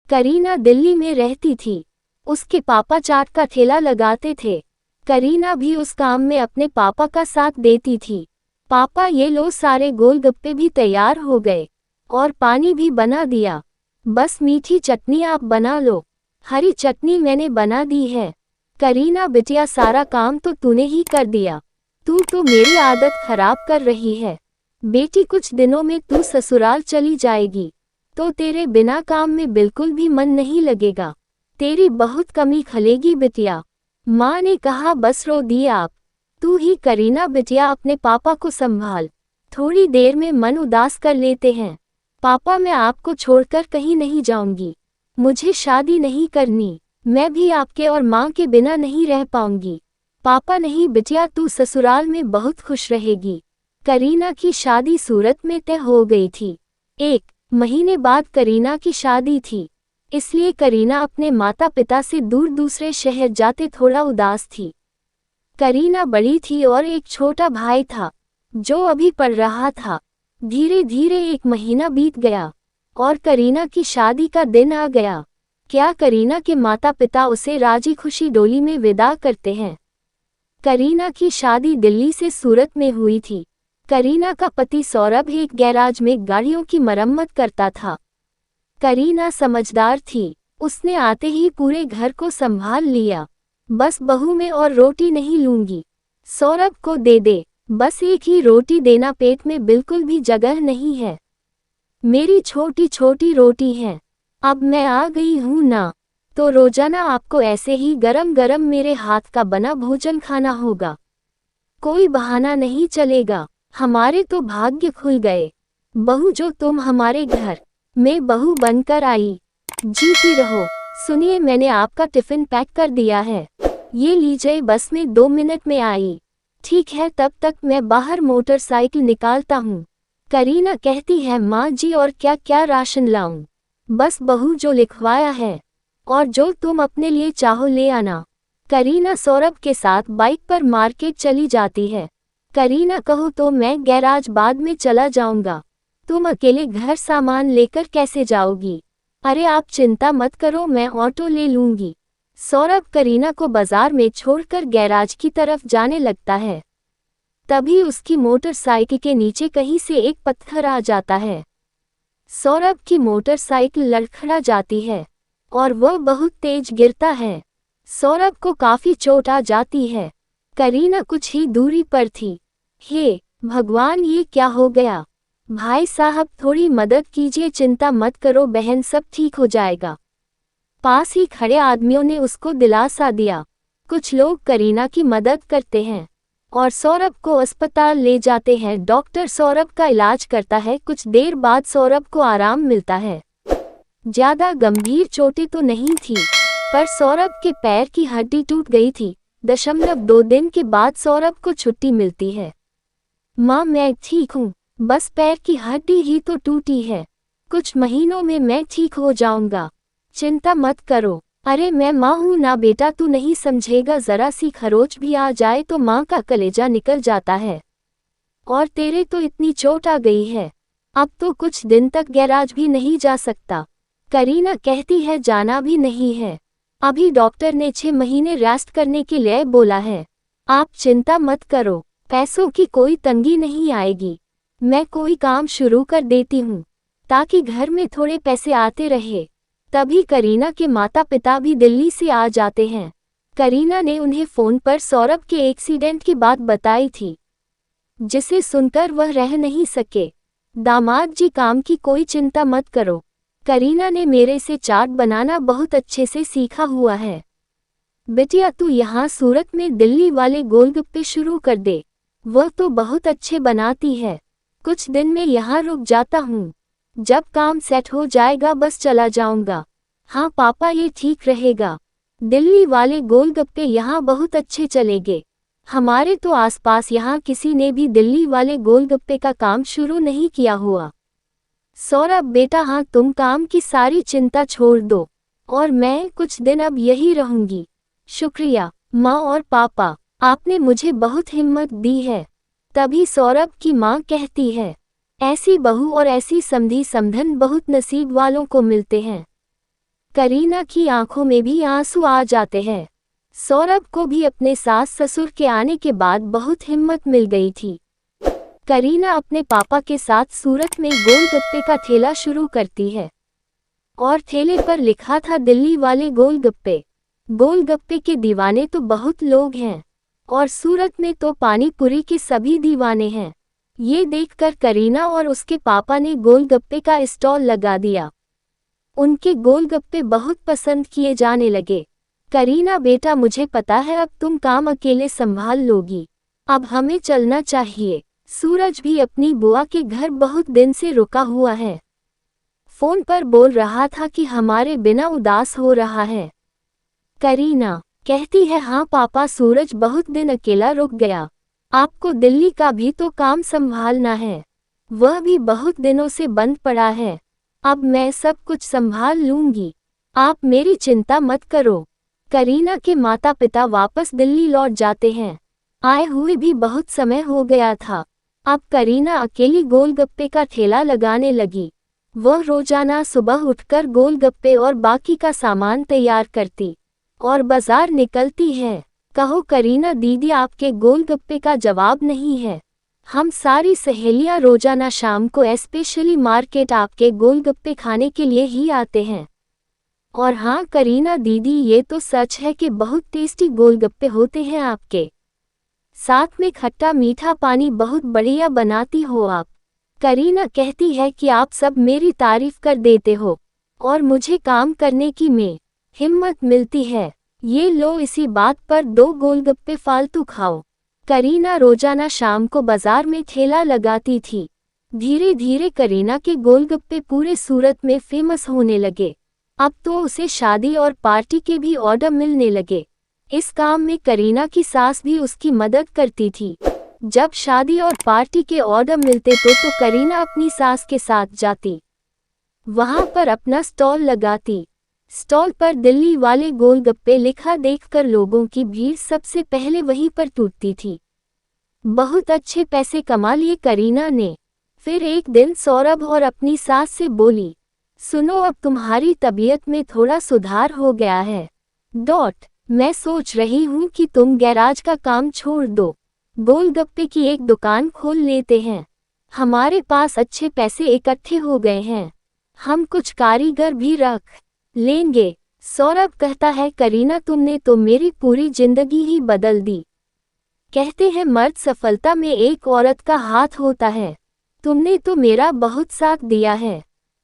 करीना दिल्ली में रहती थी। उसके पापा चाट का ठेला लगाते थे। करीना भी उस काम में अपने पापा का साथ देती थी। पापा ये लो सारे गोलगप्पे भी तैयार हो गए और पानी भी बना दिया। बस मीठी चटनी आप बना लो। हरी चटनी मैंने बना दी है। करीना बिटिया सारा काम तो तूने ही कर दिया। तू तो मेरी आदत खराब कर रही है। बेटी कुछ दिनों में तू ससुराल चली जाएगी तो तेरे बिना काम में बिल्कुल भी मन नहीं लगेगा। तेरी बहुत कमी खलेगी बिटिया। माँ ने कहा बस रो दिए आप। तू ही करीना बिटिया अपने पापा को संभाल। थोड़ी देर में मन उदास कर लेते हैं। पापा मैं आपको छोड़कर कहीं नहीं जाऊंगी। मुझे शादी नहीं करनी। मैं भी आपके और माँ के बिना नहीं रह पाऊंगी। पापा नहीं बिटिया तू ससुराल में बहुत खुश रहेगी। करीना की शादी सूरत में तय हो गई थी। 1 महीने बाद करीना की शादी थी, इसलिए करीना अपने माता पिता से दूर दूसरे शहर जाते थोड़ा उदास थी। करीना बड़ी थी और एक छोटा भाई था जो अभी पढ़ रहा था। धीरे धीरे 1 महीना बीत गया और करीना की शादी का दिन आ गया। क्या करीना के माता पिता उसे राजी खुशी डोली में विदा करते हैं। करीना की शादी दिल्ली से सूरत में हुई थी। करीना का पति सौरभ एक गैराज में गाड़ियों की मरम्मत करता था। करीना समझदार थी। उसने आते ही पूरे घर को संभाल लिया। बस बहू में और रोटी नहीं लूंगी, सौरभ को दे दे। बस एक ही रोटी देना, पेट में बिल्कुल भी जगह नहीं है। मेरी छोटी छोटी रोटी है। अब मैं आ गई हूँ ना, तो रोजाना आपको ऐसे ही गरम गरम मेरे हाथ का बना भोजन खाना होगा। कोई बहाना नहीं चलेगा। हमारे तो भाग्य खुल गए। बहू जो तुम हमारे घर में बहू बनकर आई। जीती रहो। सुनिए मैंने आपका टिफिन पैक कर दिया है, ये लीजिए बस में 2 मिनट में आई। ठीक है तब तक मैं बाहर मोटरसाइकिल निकालता हूँ। करीना कहती है माँ जी और क्या क्या राशन लाऊं। बस बहू जो लिखवाया है और जो तुम अपने लिए चाहो ले आना। करीना सौरभ के साथ बाइक पर मार्केट चली जाती है। करीना कहो तो मैं गैराज बाद में चला जाऊंगा। तुम अकेले घर सामान लेकर कैसे जाओगी। अरे आप चिंता मत करो मैं ऑटो ले लूंगी। सौरभ करीना को बाजार में छोड़कर गैराज की तरफ जाने लगता है। तभी उसकी मोटरसाइकिल के नीचे कहीं से एक पत्थर आ जाता है। सौरभ की मोटरसाइकिल लड़खड़ा जाती है और वह बहुत तेज गिरता है। सौरभ को काफी चोट आ जाती है। करीना कुछ ही दूरी पर थी। हे भगवान ये क्या हो गया। भाई साहब थोड़ी मदद कीजिए। चिंता मत करो बहन सब ठीक हो जाएगा। पास ही खड़े आदमियों ने उसको दिलासा दिया। कुछ लोग करीना की मदद करते हैं और सौरभ को अस्पताल ले जाते हैं। डॉक्टर सौरभ का इलाज करता है। कुछ देर बाद सौरभ को आराम मिलता है। ज्यादा गंभीर चोटें तो नहीं थी, पर सौरभ के पैर की हड्डी टूट गई थी। 2 दिन के बाद सौरभ को छुट्टी मिलती है। माँ मैं ठीक हूँ, बस पैर की हड्डी ही तो टूटी है। कुछ महीनों में मैं ठीक हो जाऊंगा, चिंता मत करो। अरे मैं माँ हूँ ना बेटा, तू नहीं समझेगा। जरा सी खरोच भी आ जाए तो माँ का कलेजा निकल जाता है। और तेरे तो इतनी चोट आ गई है, अब तो कुछ दिन तक गैराज भी नहीं जा सकता। करीना कहती है जाना भी नहीं है, अभी डॉक्टर ने 6 महीने रेस्ट करने के लिए बोला है। आप चिंता मत करो, पैसों की कोई तंगी नहीं आएगी। मैं कोई काम शुरू कर देती हूँ ताकि घर में थोड़े पैसे आते रहे। तभी करीना के माता पिता भी दिल्ली से आ जाते हैं। करीना ने उन्हें फ़ोन पर सौरभ के एक्सीडेंट की बात बताई थी, जिसे सुनकर वह रह नहीं सके। दामाद जी काम की कोई चिंता मत करो, करीना ने मेरे से चाट बनाना बहुत अच्छे से सीखा हुआ है। बिटिया तू यहाँ सूरत में दिल्ली वाले गोलगप्पे शुरू कर दे, वह तो बहुत अच्छे बनाती है। कुछ दिन में यहाँ रुक जाता हूँ, जब काम सेट हो जाएगा बस चला जाऊंगा। हाँ पापा ये ठीक रहेगा। दिल्ली वाले गोलगप्पे यहाँ बहुत अच्छे चलेंगे। हमारे तो आसपास यहाँ किसी ने भी दिल्ली वाले गोलगप्पे का काम शुरू नहीं किया हुआ। सौरभ बेटा हाँ तुम काम की सारी चिंता छोड़ दो और मैं कुछ दिन अब यही रहूंगी। शुक्रिया माँ और पापा, आपने मुझे बहुत हिम्मत दी है। तभी सौरभ की माँ कहती है ऐसी बहू और ऐसी समधी समधन बहुत नसीब वालों को मिलते हैं। करीना की आंखों में भी आंसू आ जाते हैं। सौरभ को भी अपने सास ससुर के आने के बाद बहुत हिम्मत मिल गई थी। करीना अपने पापा के साथ सूरत में गोलगप्पे का ठेला शुरू करती है और ठेले पर लिखा था दिल्ली वाले गोलगप्पे। गोलगप्पे के दीवाने तो बहुत लोग हैं और सूरत में तो पानी पूरी के सभी दीवाने हैं। ये देखकर करीना और उसके पापा ने गोलगप्पे का स्टॉल लगा दिया। उनके गोलगप्पे बहुत पसंद किए जाने लगे। करीना बेटा, मुझे पता है अब तुम काम अकेले संभाल लोगी, अब हमें चलना चाहिए। सूरज भी अपनी बुआ के घर बहुत दिन से रुका हुआ है। फोन पर बोल रहा था कि हमारे बिना उदास हो रहा है। करीना कहती है, हाँ पापा, सूरज बहुत दिन अकेला रुक गया। आपको दिल्ली का भी तो काम संभालना है, वह भी बहुत दिनों से बंद पड़ा है। अब मैं सब कुछ संभाल लूंगी, आप मेरी चिंता मत करो। करीना के माता पिता वापस दिल्ली लौट जाते हैं। आए हुए भी बहुत समय हो गया था। अब करीना अकेली गोलगप्पे का ठेला लगाने लगी। वह रोजाना सुबह उठकर गोलगप्पे और बाकी का सामान तैयार करती और बाजार निकलती है। कहो करीना दीदी, आपके गोलगप्पे का जवाब नहीं है। हम सारी सहेलियां रोजाना शाम को स्पेशली मार्केट आपके गोलगप्पे खाने के लिए ही आते हैं। और हाँ करीना दीदी, ये तो सच है कि बहुत टेस्टी गोलगप्पे होते हैं आपके। साथ में खट्टा मीठा पानी बहुत बढ़िया बनाती हो आप। करीना कहती है कि आप सब मेरी तारीफ कर देते हो और मुझे काम करने की में हिम्मत मिलती है। ये लो, इसी बात पर 2 गोलगप्पे फालतू खाओ। करीना रोजाना शाम को बाजार में ठेला लगाती थी। धीरे धीरे करीना के गोलगप्पे पूरे सूरत में फेमस होने लगे। अब तो उसे शादी और पार्टी के भी ऑर्डर मिलने लगे। इस काम में करीना की सास भी उसकी मदद करती थी। जब शादी और पार्टी के ऑर्डर मिलते तो करीना अपनी सास के साथ जाती, वहां पर अपना स्टॉल लगाती। स्टॉल पर दिल्ली वाले गोलगप्पे लिखा देखकर लोगों की भीड़ सबसे पहले वहीं पर टूटती थी। बहुत अच्छे पैसे कमा लिए करीना ने। फिर एक दिन सौरभ और अपनी सास से बोली, सुनो, अब तुम्हारी तबीयत में थोड़ा सुधार हो गया है। मैं सोच रही हूँ कि तुम गैराज का काम छोड़ दो, गोलगप्पे की एक दुकान खोल लेते हैं। हमारे पास अच्छे पैसे इकट्ठे हो गए हैं, हम कुछ कारीगर भी रख लेंगे। सौरभ कहता है, करीना तुमने तो मेरी पूरी जिंदगी ही बदल दी। कहते हैं मर्द सफलता में एक औरत का हाथ होता है। तुमने तो मेरा बहुत साथ दिया है।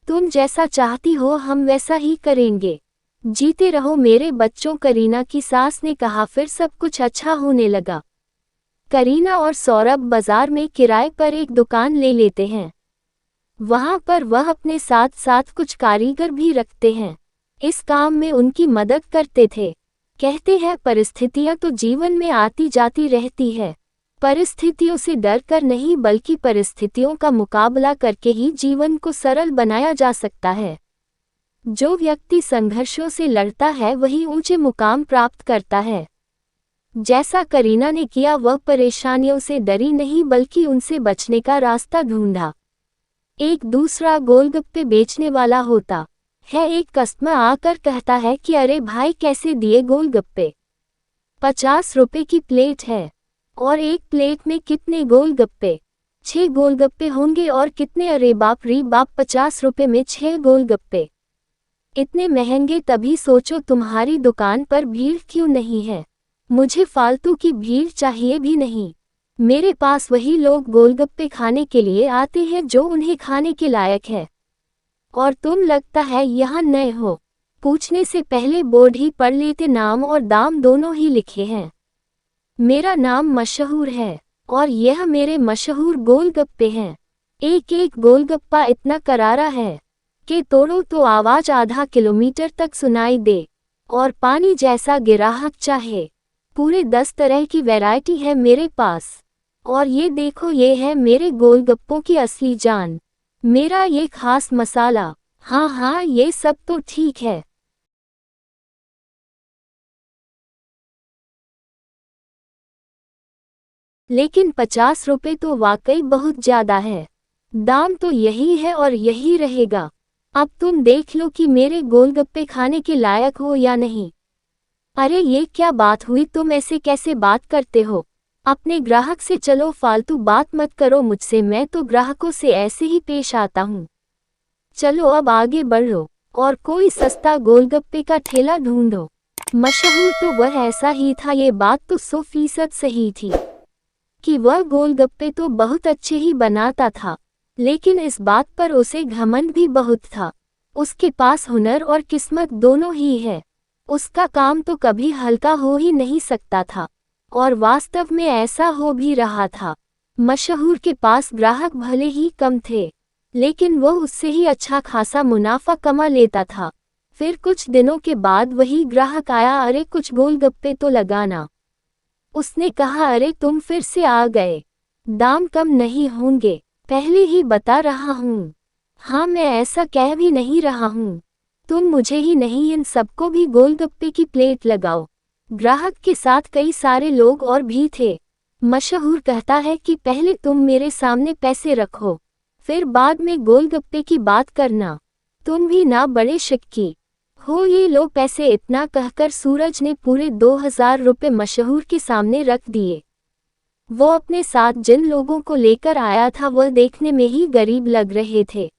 तुम जैसा चाहती हो हम वैसा ही करेंगे। जीते रहो मेरे बच्चों, करीना की सास ने कहा। फिर सब कुछ अच्छा होने लगा। करीना और सौरभ बाजार में किराए पर एक दुकान ले लेते हैं। वहां पर वह अपने साथ साथ कुछ कारीगर भी रखते हैं, इस काम में उनकी मदद करते थे। कहते हैं परिस्थितियां तो जीवन में आती जाती रहती है, परिस्थितियों से डर कर नहीं बल्कि परिस्थितियों का मुकाबला करके ही जीवन को सरल बनाया जा सकता है। जो व्यक्ति संघर्षों से लड़ता है वही ऊंचे मुकाम प्राप्त करता है। जैसा करीना ने किया, वह परेशानियों से डरी नहीं बल्कि उनसे बचने का रास्ता ढूंढा। एक दूसरा गोलगप्पे बेचने वाला होता है। एक कस्टमर आकर कहता है कि अरे भाई, कैसे दिए गोलगप्पे? 50 रुपए की प्लेट है। और एक प्लेट में कितने गोलगप्पे? 6 गोलगप्पे होंगे। और कितने? अरे बाप रे बाप, 50 रुपए में 6 गोलगप्पे, इतने महंगे। तभी सोचो तुम्हारी दुकान पर भीड़ क्यों नहीं है। मुझे फालतू की भीड़ चाहिए भी नहीं। मेरे पास वही लोग गोलगप्पे खाने के लिए आते हैं जो उन्हें खाने के लायक है। और तुम लगता है यहाँ नए हो, पूछने से पहले बोर्ड ही पढ़ लेते, नाम और दाम दोनों ही लिखे हैं। मेरा नाम मशहूर है और यह मेरे मशहूर गोलगप्पे हैं। एक एक गोलगप्पा इतना करारा है कि तोड़ो तो आवाज आधा किलोमीटर तक सुनाई दे। और पानी जैसा ग्राहक चाहे, पूरे 10 तरह की वैरायटी है मेरे पास। और ये देखो, ये है मेरे गोलगप्पों की असली जान, मेरा ये खास मसाला। हाँ हाँ, ये सब तो ठीक है, लेकिन 50 रुपए तो वाकई बहुत ज्यादा है। दाम तो यही है और यही रहेगा। अब तुम देख लो कि मेरे गोलगप्पे खाने के लायक हो या नहीं। अरे ये क्या बात हुई, तुम ऐसे कैसे बात करते हो? अपने ग्राहक से चलो, फालतू बात मत करो मुझसे, मैं तो ग्राहकों से ऐसे ही पेश आता हूँ। चलो अब आगे बढ़ो और कोई सस्ता गोलगप्पे का ठेला ढूंढो। मशहूर तो वह ऐसा ही था, ये बात तो 100% सही थी कि वह गोलगप्पे तो बहुत अच्छे ही बनाता था, लेकिन इस बात पर उसे घमंड भी बहुत था। उसके पास हुनर और किस्मत दोनों ही है। उसका काम तो कभी हल्का हो ही नहीं सकता था, और वास्तव में ऐसा हो भी रहा था। मशहूर के पास ग्राहक भले ही कम थे, लेकिन वो उससे ही अच्छा खासा मुनाफा कमा लेता था। फिर कुछ दिनों के बाद वही ग्राहक आया, अरे कुछ गोलगप्पे तो लगाना। उसने कहा, अरे तुम फिर से आ गए, दाम कम नहीं होंगे? पहले ही बता रहा हूँ। हाँ, मैं ऐसा कह भी नहीं रहा हूँ। तुम मुझे ही नहीं, इन सबको भी गोलगप्पे की प्लेट लगाओ। ग्राहक के साथ कई सारे लोग और भी थे। मशहूर कहता है कि पहले तुम मेरे सामने पैसे रखो, फिर बाद में गोलगप्पे की बात करना। तुम भी ना बड़े शक्की हो, ये लो पैसे। इतना कहकर सूरज ने पूरे 2000 रुपये मशहूर के सामने रख दिए। वो अपने साथ जिन लोगों को लेकर आया था वह देखने में ही गरीब लग रहे थे।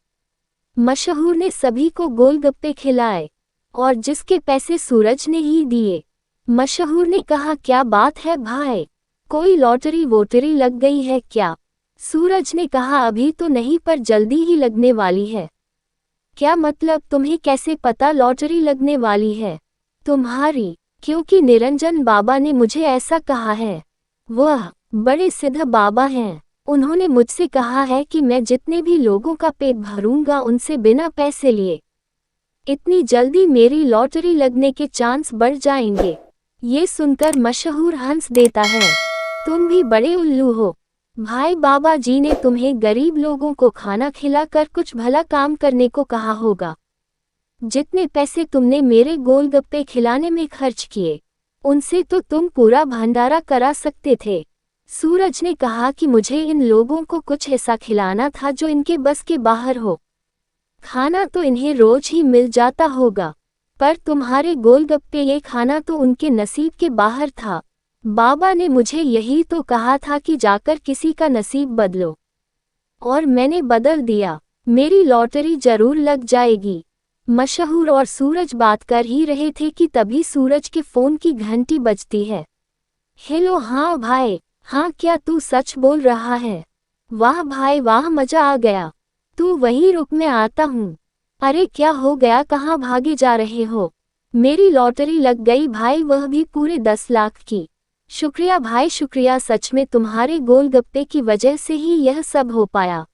मशहूर ने सभी को गोलगप्पे खिलाए, और जिसके पैसे सूरज ने ही दिए। मशहूर ने कहा, क्या बात है भाई, कोई लॉटरी वोटरी लग गई है क्या? सूरज ने कहा, अभी तो नहीं पर जल्दी ही लगने वाली है। क्या मतलब, तुम्हें कैसे पता लॉटरी लगने वाली है? तुम्हारी, क्योंकि निरंजन बाबा ने मुझे ऐसा कहा है। वह बड़े सिद्ध बाबा हैं। उन्होंने मुझसे कहा है कि मैं जितने भी लोगों का पेट भरूंगा उनसे बिना पैसे लिए। इतनी जल्दी मेरी लॉटरी लगने के चांस बढ़ जाएंगे। ये सुनकर मशहूर हंस देता है। तुम भी बड़े उल्लू हो भाई, बाबा जी ने तुम्हें गरीब लोगों को खाना खिलाकर कुछ भला काम करने को कहा होगा। जितने पैसे तुमने मेरे गोलगप्पे खिलाने में खर्च किए, उनसे तो तुम पूरा भंडारा करा सकते थे। सूरज ने कहा कि मुझे इन लोगों को कुछ ऐसा खिलाना था जो इनके बस के बाहर हो। खाना तो इन्हें रोज ही मिल जाता होगा, पर तुम्हारे गोलगप्पे ये खाना तो उनके नसीब के बाहर था। बाबा ने मुझे यही तो कहा था कि जाकर किसी का नसीब बदलो, और मैंने बदल दिया। मेरी लॉटरी जरूर लग जाएगी। मशहूर और सूरज बात कर ही रहे थे कि तभी सूरज के फोन की घंटी बजती है। हेलो, हाँ भाई, हाँ क्या तू सच बोल रहा है? वाह भाई वाह, मजा आ गया। तू वहीं रुक, मैं आता हूँ। अरे क्या हो गया, कहाँ भागे जा रहे हो? मेरी लॉटरी लग गई भाई, वह भी पूरे 10 लाख की। शुक्रिया भाई शुक्रिया, सच में तुम्हारे गोलगप्पे की वजह से ही यह सब हो पाया।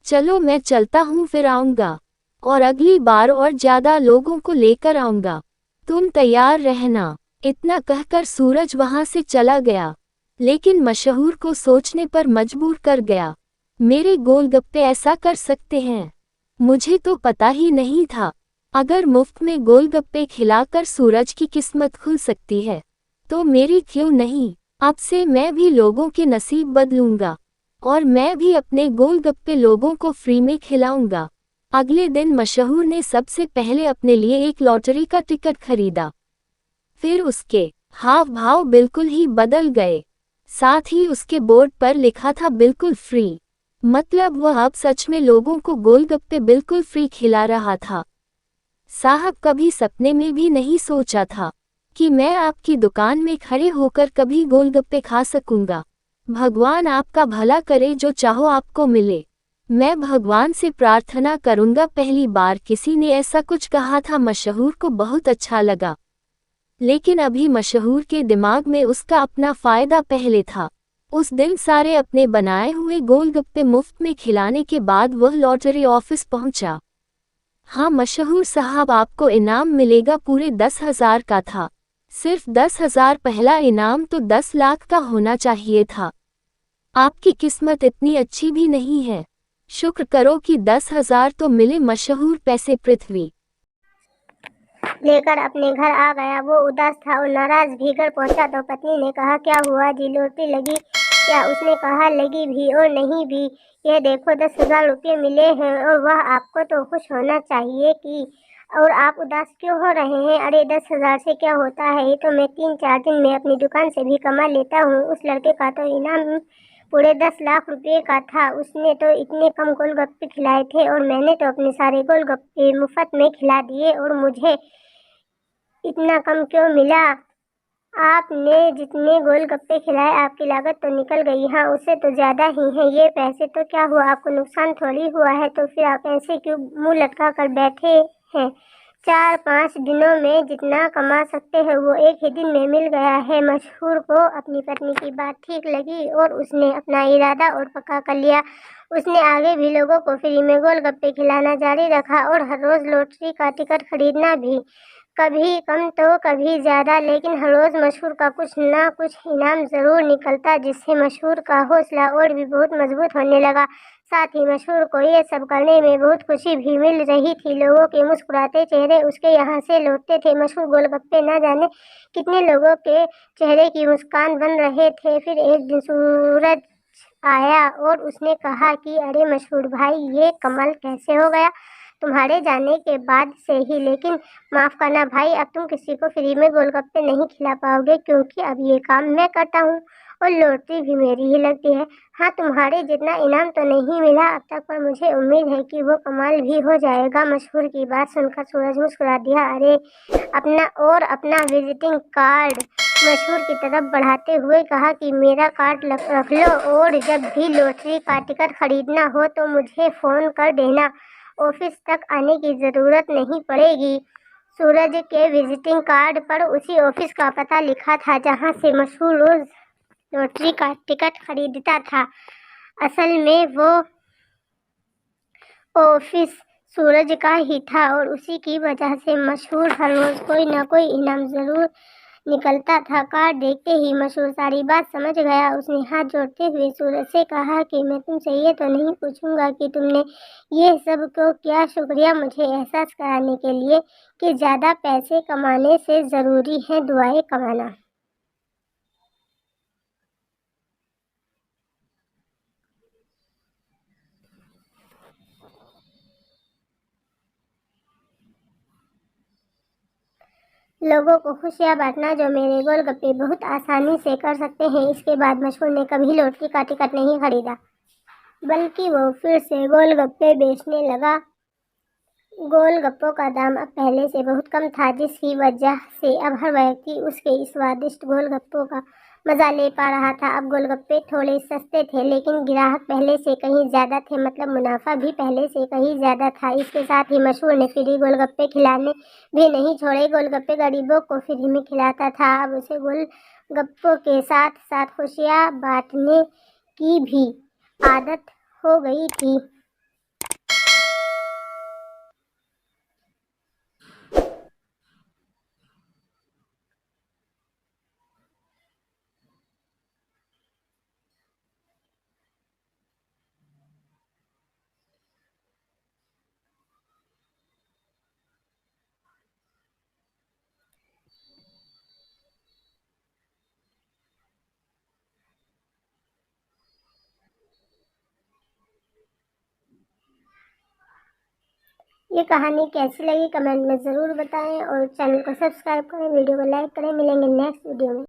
चलो मैं चलता हूँ, फिर आऊँगा और अगली बार और ज्यादा लोगों को लेकर आऊँगा। तुम तैयार रहना। इतना कहकर सूरज वहां से चला गया, लेकिन मशहूर को सोचने पर मजबूर कर गया। मेरे गोलगप्पे ऐसा कर सकते हैं? मुझे तो पता ही नहीं था। अगर मुफ्त में गोलगप्पे खिलाकर सूरज की किस्मत खुल सकती है, तो मेरी क्यों नहीं? अब से मैं भी लोगों के नसीब बदलूंगा, और मैं भी अपने गोलगप्पे लोगों को फ्री में खिलाऊंगा। अगले दिन मशहूर ने सबसे पहले अपने लिए एक लॉटरी का टिकट खरीदा। फिर उसके हाव भाव बिल्कुल ही बदल गए। साथ ही उसके बोर्ड पर लिखा था बिल्कुल फ्री। मतलब वह अब सच में लोगों को गोलगप्पे बिल्कुल फ्री खिला रहा था। साहब, कभी सपने में भी नहीं सोचा था कि मैं आपकी दुकान में खड़े होकर कभी गोलगप्पे खा सकूंगा। भगवान आपका भला करे, जो चाहो आपको मिले। मैं भगवान से प्रार्थना करूंगा। पहली बार किसी ने ऐसा कुछ कहा था, मशहूर को बहुत अच्छा लगा। लेकिन अभी मशहूर के दिमाग में उसका अपना फायदा पहले था। उस दिन सारे अपने बनाए हुए गोलगप्पे मुफ्त में खिलाने के बाद वह लॉटरी ऑफिस पहुंचा। हाँ मशहूर साहब, आपको इनाम मिलेगा। पूरे 10,000 का था। सिर्फ 10,000, पहला इनाम तो 10 लाख का होना चाहिए था। आपकी किस्मत इतनी अच्छी भी नहीं है। शुक्र करो कि 10,000 तो मिले। मशहूर पैसे पृथ्वी लेकर अपने घर आ गया। वो उदास था और नाराज भी। घर पहुंचा तो पत्नी ने कहा, क्या हुआ जी, लॉटरी लगी क्या? उसने कहा, लगी भी और नहीं भी। ये देखो 10,000 रुपये मिले हैं और वह आपको तो खुश होना चाहिए कि और आप उदास क्यों हो रहे हैं? अरे 10,000 से क्या होता है, ये तो मैं 3-4 दिन में अपनी दुकान से भी कमा लेता हूँ। उस लड़के का तो इनाम पूरे 10 लाख रुपए का था। उसने तो इतने कम गोलगप्पे खिलाए थे और मैंने तो अपने सारे गोलगप्पे मुफ्त में खिला दिए और मुझे इतना कम क्यों मिला? आपने जितने गोलगप्पे खिलाए आपकी लागत तो निकल गई। हाँ, उससे तो ज़्यादा ही है। ये पैसे तो क्या हुआ, आपको नुकसान थोड़ी हुआ है, तो फिर आप ऐसे क्यों मुंह लटका कर बैठे हैं? 4-5 दिनों में जितना कमा सकते हैं वो एक ही दिन में मिल गया है। मशहूर को अपनी पत्नी की बात ठीक लगी और उसने अपना इरादा और पक्का कर लिया। उसने आगे भी लोगों को फ्री में गोलगप्पे खिलाना जारी रखा और हर रोज़ लॉटरी का टिकट खरीदना भी, कभी कम तो कभी ज़्यादा, लेकिन हर रोज़ मशहूर का कुछ ना कुछ इनाम ज़रूर निकलता, जिससे मशहूर का हौसला और भी बहुत मजबूत होने लगा। साथ ही मशहूर को ये सब करने में बहुत खुशी भी मिल रही थी। लोगों के मुस्कुराते चेहरे उसके यहाँ से लौटते थे। मशहूर गोलगप्पे न जाने कितने लोगों के चेहरे की मुस्कान बन रहे थे। फिर एक दिन सूरज आया और उसने कहा कि अरे मशहूर भाई, ये कमाल कैसे हो गया तुम्हारे जाने के बाद से ही। लेकिन माफ़ करना भाई, अब तुम किसी को फ्री में गोलगप्पे नहीं खिला पाओगे, क्योंकि अब ये काम मैं करता हूँ और लॉटरी भी मेरी ही लगती है। हाँ, तुम्हारे जितना इनाम तो नहीं मिला अब तक, पर मुझे उम्मीद है कि वो कमाल भी हो जाएगा। मशहूर की बात सुनकर सूरज मुस्कुरा दिया अरे अपना विजिटिंग कार्ड मशहूर की तरफ बढ़ाते हुए कहा कि मेरा कार्ड रख लो और जब भी लॉटरी का टिकट खरीदना हो तो मुझे फ़ोन कर देना। ऑफिस तक आने की ज़रूरत नहीं पड़ेगी। सूरज के विजिटिंग कार्ड पर उसी ऑफिस का पता लिखा था जहां से मशहूर रोज लॉटरी का टिकट खरीदता था। असल में वो ऑफिस सूरज का ही था और उसी की वजह से मशहूर हर रोज कोई ना कोई इनाम जरूर निकलता था। कार्ड देखते ही मशहूर सारी बात समझ गया। उसने हाथ जोड़ते हुए सूरज से कहा कि मैं तुमसे ये तो नहीं पूछूंगा कि तुमने ये सब को क्या, शुक्रिया मुझे एहसास कराने के लिए कि ज़्यादा पैसे कमाने से ज़रूरी है दुआएं कमाना। लोगों को खुशियाँ बांटना जो मेरे गोलगप्पे बहुत आसानी से कर सकते हैं। इसके बाद मशहूर ने कभी लॉटरी का टिकट नहीं खरीदा, बल्कि वो फिर से गोलगप्पे बेचने लगा। गोलगप्पों का दाम अब पहले से बहुत कम था, जिसकी वजह से अब हर व्यक्ति उसके इस स्वादिष्ट गोलगप्पों का मजा ले पा रहा था। अब गोलगप्पे थोड़े सस्ते थे, लेकिन ग्राहक पहले से कहीं ज्यादा थे, मतलब मुनाफा भी पहले से कहीं ज्यादा था। इसके साथ ही मशहूर ने फ्री गोलगप्पे खिलाने भी नहीं छोड़े। गोलगप्पे गरीबों को फ्री में खिलाता था। अब उसे गोलगप्पों के साथ साथ खुशियाँ बांटने की भी आदत हो गई थी। ये कहानी कैसी लगी कमेंट में ज़रूर बताएं और चैनल को सब्सक्राइब करें, वीडियो को लाइक करें। मिलेंगे नेक्स्ट वीडियो में।